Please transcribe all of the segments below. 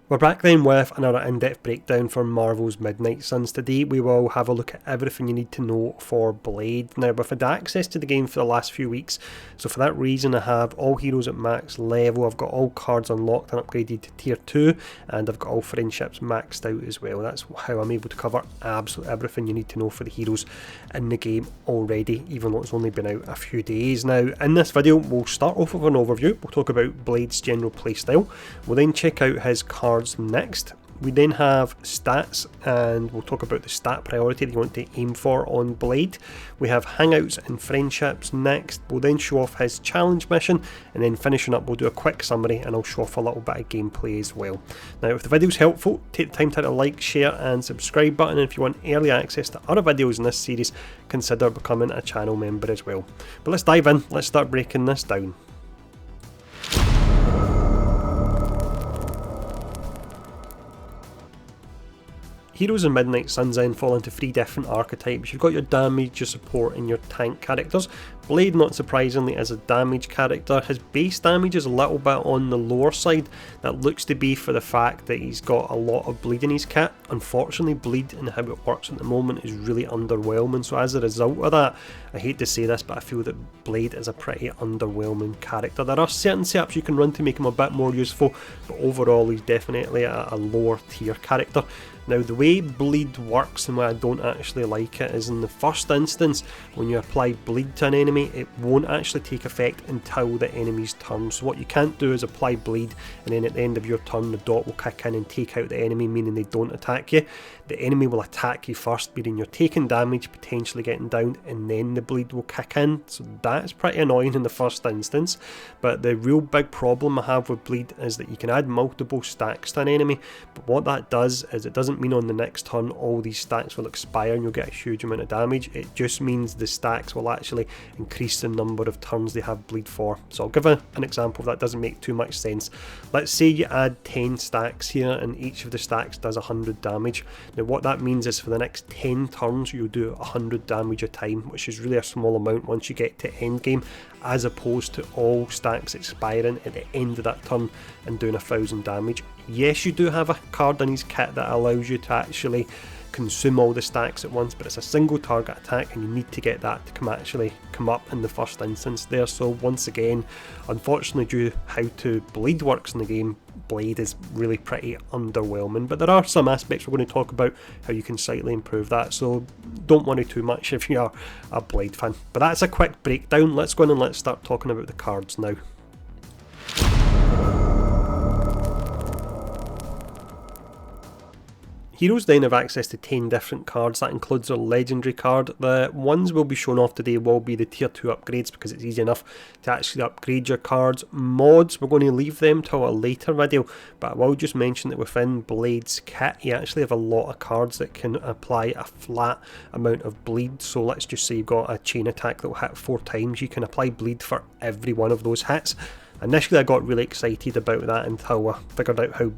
We're back then with another in-depth breakdown for Marvel's Midnight Suns. Today we will have a look at everything you need to know for Blade. Now, we've had access to the game for the last few weeks, so for that reason I have all heroes at max level, I've got all cards unlocked and upgraded to tier 2, and I've got all friendships maxed out as well. That's how I'm able to cover absolutely everything you need to know for the heroes in the game already, even though it's only been out a few days now. In this video we'll start off with an overview, we'll talk about Blade's general playstyle, we'll then check out his cards next. We then have stats, and we'll talk about the stat priority that you want to aim for on Blade. We have Hangouts and Friendships next. We'll then show off his challenge mission, and then finishing up we'll do a quick summary and I'll show off a little bit of gameplay as well. Now, if the video's helpful, take the time to hit a like, share and subscribe button, and if you want early access to other videos in this series, consider becoming a channel member as well. But let's dive in, let's start breaking this down. Heroes in Midnight Suns then fall into three different archetypes. You've got your damage, your support and your tank characters. Blade, not surprisingly, is a damage character. His base damage is a little bit on the lower side. That looks to be for the fact that he's got a lot of bleed in his kit. Unfortunately, bleed and how it works at the moment is really underwhelming, so as a result of that, I hate to say this, but I feel that Blade is a pretty underwhelming character. There are certain setups you can run to make him a bit more useful, but overall he's definitely a lower tier character. Now, the way bleed works and why I don't actually like it is, in the first instance, when you apply bleed to an enemy, it won't actually take effect until the enemy's turn. So what you can't do is apply bleed and then at the end of your turn the dot will kick in and take out the enemy, meaning they don't attack you. The enemy will attack you first, meaning you're taking damage, potentially getting down, and then the bleed will kick in. So that's pretty annoying in the first instance. But the real big problem I have with bleed is that you can add multiple stacks to an enemy, but what that does is it doesn't mean on the next turn all these stacks will expire and you'll get a huge amount of damage. It just means the stacks will actually increase the number of turns they have bleed for. So I'll give an example if that doesn't make too much sense. Let's say you add 10 stacks here and each of the stacks does 100 damage. Now what that means is for the next 10 turns you'll do 100 damage a time, which is really a small amount once you get to end game, as opposed to all stacks expiring at the end of that turn and doing 1000 damage. Yes, you do have a card in his kit that allows you to actually consume all the stacks at once, but it's a single target attack and you need to get that to come up in the first instance there. So once again, unfortunately, due to how Blade works in the game, Blade is really pretty underwhelming, but there are some aspects we're going to talk about how you can slightly improve that, so don't worry too much if you are a Blade fan. But that's a quick breakdown. Let's go in and let's start talking about the cards now. Heroes then have access to 10 different cards. That includes their legendary card. The ones we'll be showing off today will be the tier 2 upgrades because it's easy enough to actually upgrade your cards. Mods, we're going to leave them till a later video, but I will just mention that within Blade's kit you actually have a lot of cards that can apply a flat amount of bleed. So let's just say you've got a chain attack that will hit 4 times, you can apply bleed for every one of those hits. Initially I got really excited about that until I figured out how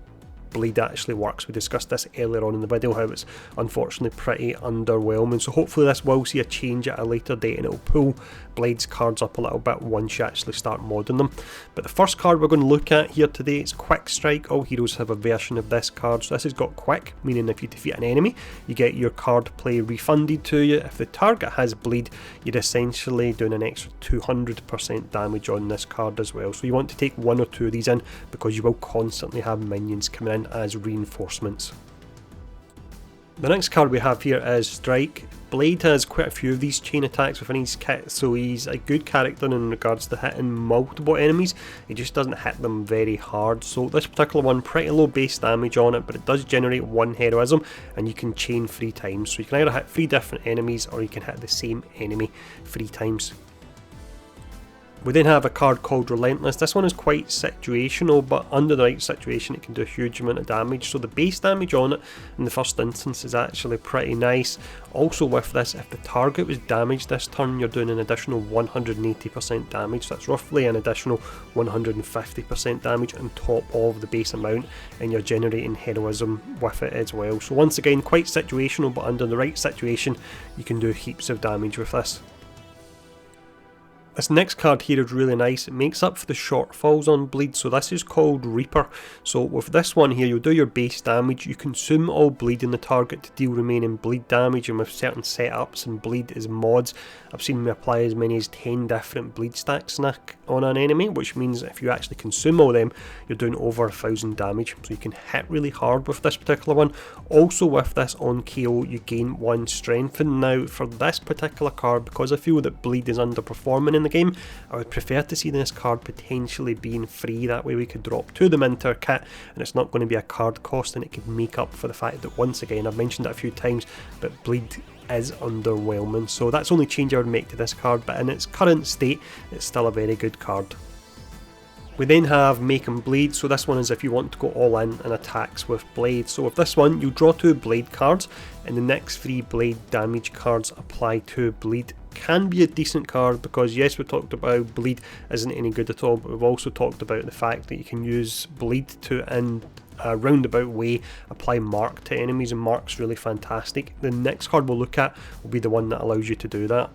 bleed actually works. We discussed this earlier on in the video, how it's unfortunately pretty underwhelming, so hopefully this will see a change at a later date and it will pull Blade's cards up a little bit once you actually start modding them. But the first card we're going to look at here today is Quick Strike. All heroes have a version of this card, so this has got quick, meaning if you defeat an enemy you get your card play refunded to you. If the target has bleed, you're essentially doing an extra 200% damage on this card as well, so you want to take one or two of these in because you will constantly have minions coming in as reinforcements. The next card we have here is Strike. Blade has quite a few of these chain attacks within his kit, so he's a good character in regards to hitting multiple enemies. He just doesn't hit them very hard, so this particular one, pretty low base damage on it, but it does generate 1 heroism and you can chain 3 times, so you can either hit 3 different enemies or you can hit the same enemy 3 times. We then have a card called Relentless. This one is quite situational, but under the right situation it can do a huge amount of damage. So the base damage on it in the first instance is actually pretty nice. Also with this, if the target was damaged this turn, you're doing an additional 180% damage. So that's roughly an additional 150% damage on top of the base amount, and you're generating heroism with it as well. So once again, quite situational, but under the right situation you can do heaps of damage with this. This next card here is really nice. It makes up for the shortfalls on bleed, so this is called Reaper. So with this one here, you'll do your base damage, you consume all bleed in the target to deal remaining bleed damage, and with certain setups and bleed as mods, I've seen them apply as many as 10 different bleed stacks on an enemy, which means if you actually consume all them, you're doing over 1000 damage, so you can hit really hard with this particular one. Also with this on KO, you gain 1 strength, and now for this particular card, because I feel that bleed is underperforming in the game, I would prefer to see this card potentially being free. That way we could drop 2 of them into our kit and it's not going to be a card cost, and it could make up for the fact that, once again, I've mentioned it a few times, but bleed is underwhelming. So that's the only change I would make to this card, but in its current state it's still a very good card. We then have Make 'em Bleed, so this one is if you want to go all in and attacks with Blade. So with this one, you draw 2 Blade cards, and the next 3 Blade damage cards apply to Bleed. Can be a decent card because, yes, we talked about Bleed isn't any good at all, but we've also talked about the fact that you can use Bleed to, in a roundabout way, apply Mark to enemies, and Mark's really fantastic. The next card we'll look at will be the one that allows you to do that.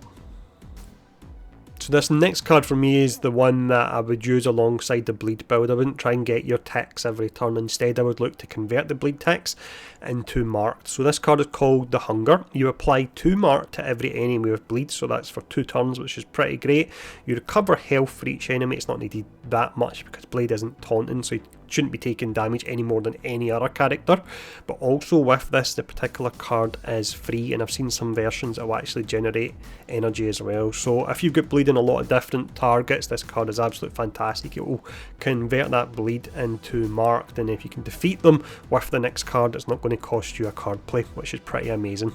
So this next card for me is the one that I would use alongside the bleed build. I wouldn't try and get your ticks every turn. Instead, I would look to convert the bleed ticks into marked. So this card is called the Hunger. You apply 2 mark to every enemy with bleed, so that's for 2 turns, which is pretty great. You recover health for each enemy. It's not needed that much because Blade isn't taunting, so you shouldn't be taking damage any more than any other character. But also with this, the particular card is free, and I've seen some versions that will actually generate energy as well. So if you've got bleed in a lot of different targets, this card is absolutely fantastic. It will convert that bleed into marked, and if you can defeat them with the next card, it's not going to cost you a card play, which is pretty amazing.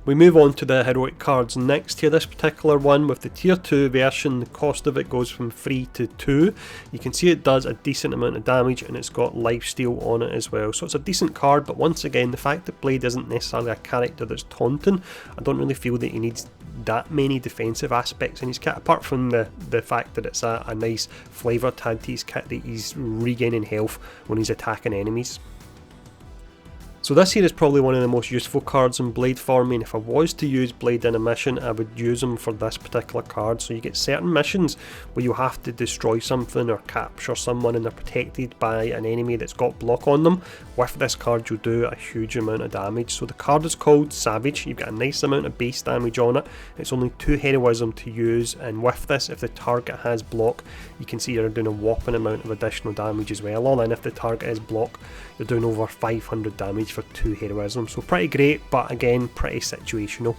We move on to the heroic cards next here. This particular one with the tier 2 version, the cost of it goes from 3 to 2. You can see it does a decent amount of damage, and it's got lifesteal on it as well. So it's a decent card, but once again, the fact that Blade isn't necessarily a character that's taunting, I don't really feel that he needs that many defensive aspects in his kit, apart from the fact that it's a nice flavour to add to his kit, that he's regaining health when he's attacking enemies. So this here is probably one of the most useful cards in Blade for me, and if I was to use Blade in a mission, I would use him for this particular card. So you get certain missions where you have to destroy something or capture someone, and they're protected by an enemy that's got block on them. With this card, you'll do a huge amount of damage. So the card is called Savage. You've got a nice amount of base damage on it. It's only 2 heroism to use, and with this, if the target has block, you can see you're doing a whopping amount of additional damage as well. All in, if the target is block, you're doing over 500 damage for 2 heroism, so pretty great, but again, pretty situational.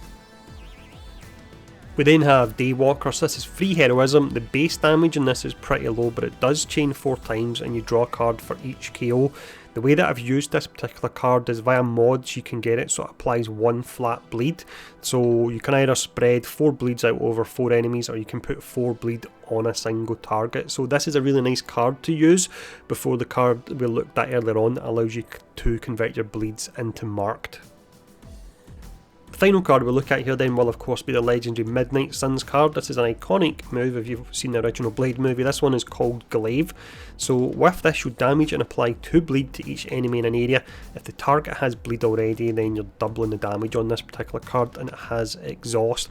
We then have Daywalker. So this is 3 heroism. The base damage in this is pretty low, but it does chain 4 times, and you draw a card for each KO. The way that I've used this particular card is via mods. You can get it so it applies 1 flat bleed, so you can either spread 4 bleeds out over 4 enemies, or you can put 4 bleed on a single target. So this is a really nice card to use before the card we looked at earlier on that allows you to convert your bleeds into marked. The final card we'll look at here then will of course be the legendary Midnight Suns card. This is an iconic move if you've seen the original Blade movie. This one is called Glaive. So with this, you'll damage and apply 2 bleed to each enemy in an area. If the target has bleed already, then you're doubling the damage on this particular card, and it has exhaust.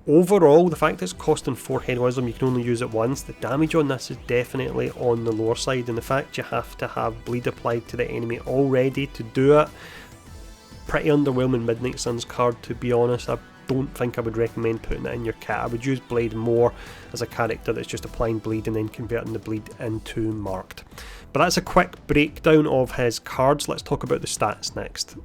Overall, the fact that it's costing 4 heroism, you can only use it once, the damage on this is definitely on the lower side, and the fact you have to have bleed applied to the enemy already to do it, pretty underwhelming Midnight Suns card, to be honest. I don't think I would recommend putting it in your kit. I would use Blade more as a character that's just applying bleed and then converting the bleed into marked. But that's a quick breakdown of his cards. Let's talk about the stats next.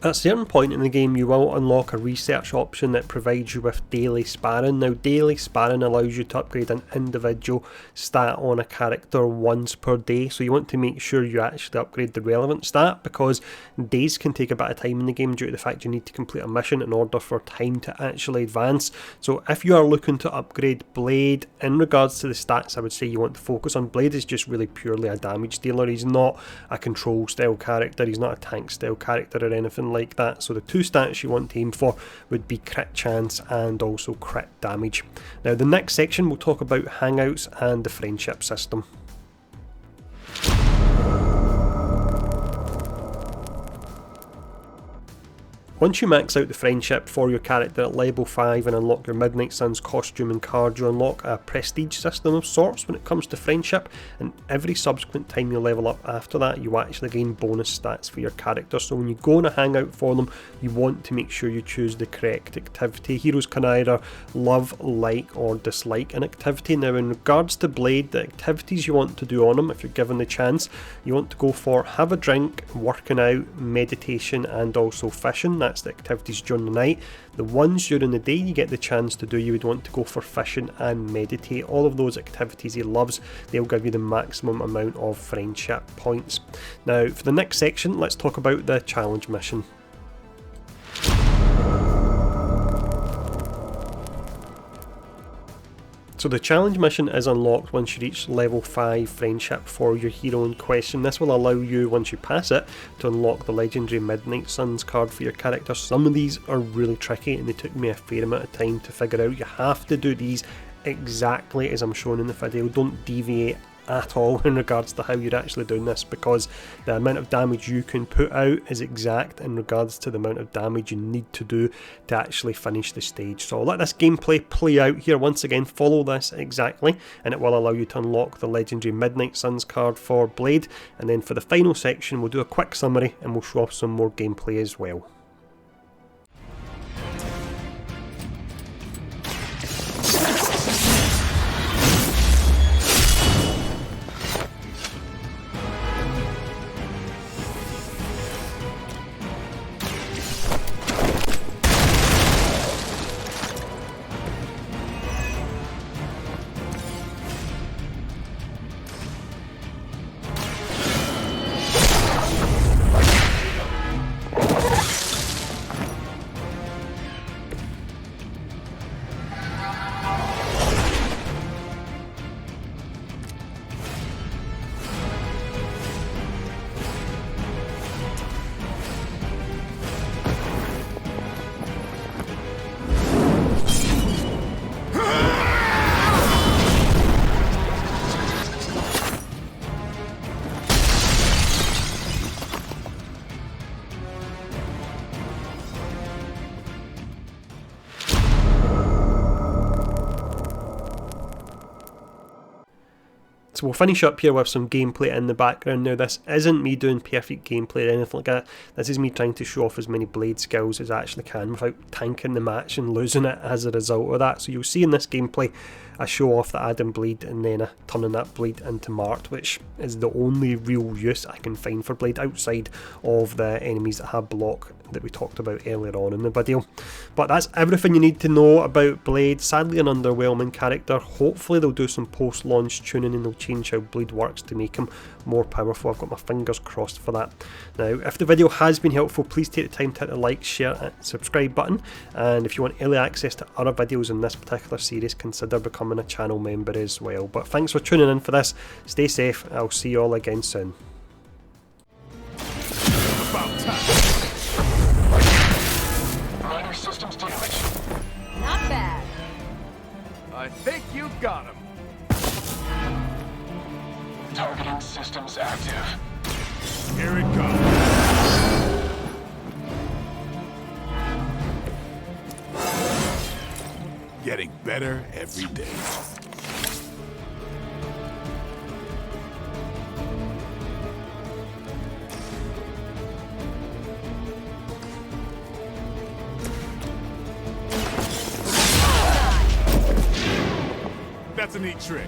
At a certain point in the game, you will unlock a research option that provides you with daily sparring. Now, daily sparring allows you to upgrade an individual stat on a character once per day, so you want to make sure you actually upgrade the relevant stat, because days can take a bit of time in the game due to the fact you need to complete a mission in order for time to actually advance. So if you are looking to upgrade Blade, in regards to the stats, I would say you want to focus on Blade. Is just really purely a damage dealer. He's not a control style character, he's not a tank style character or anything like that. So the 2 stats you want to aim for would be crit chance and also crit damage. Now the next section we'll talk about Hangouts and the friendship system. Once you max out the friendship for your character at level 5 and unlock your Midnight Suns costume and card, you unlock a prestige system of sorts when it comes to friendship, and every subsequent time you level up after that you actually gain bonus stats for your character. So when you go on a hangout for them, you want to make sure you choose the correct activity. Heroes can either love, like or dislike an activity. Now in regards to Blade, the activities you want to do on him, if you're given the chance, you want to go for have a drink, working out, meditation and also fishing. That's the activities during the night. The ones during the day you get the chance to do, you would want to go for fishing and meditate. All of those activities he loves, they'll give you the maximum amount of friendship points. Now for the next section, let's talk about the challenge mission. So the challenge mission is unlocked once you reach level 5 friendship for your hero in question. This will allow you, once you pass it, to unlock the legendary Midnight Suns card for your character. Some of these are really tricky and they took me a fair amount of time to figure out. You have to do these exactly as I'm showing in the video. Don't deviate at all in regards to how you're actually doing this, because the amount of damage you can put out is exact in regards to the amount of damage you need to do to actually finish the stage. So I'll let this gameplay play out here. Once again, follow this exactly and it will allow you to unlock the legendary Midnight Suns card for Blade, and then for the final section we'll do a quick summary and we'll show off some more gameplay as well. So we'll finish up here with some gameplay in the background. Now this isn't me doing perfect gameplay or anything like that. This is me trying to show off as many Blade skills as I actually can without tanking the match and losing it as a result of that. So you'll see in this gameplay I show off the adding Blade and then turning that Blade into Mart, which is the only real use I can find for Blade outside of the enemies that have block that we talked about earlier on in the video. But that's everything you need to know about Blade. Sadly an underwhelming character. Hopefully they'll do some post-launch tuning and they'll change how Blade works to make him more powerful. I've got my fingers crossed for that. Now if the video has been helpful, please take the time to hit the like, share and subscribe button, and if you want early access to other videos in this particular series, consider becoming a channel member as well. But thanks for tuning in for this. Stay safe. I'll see you all again soon. Minor systems damage. Not bad. I think you got him. Targeting systems active. Here it comes. Getting better every day. That's a neat trick.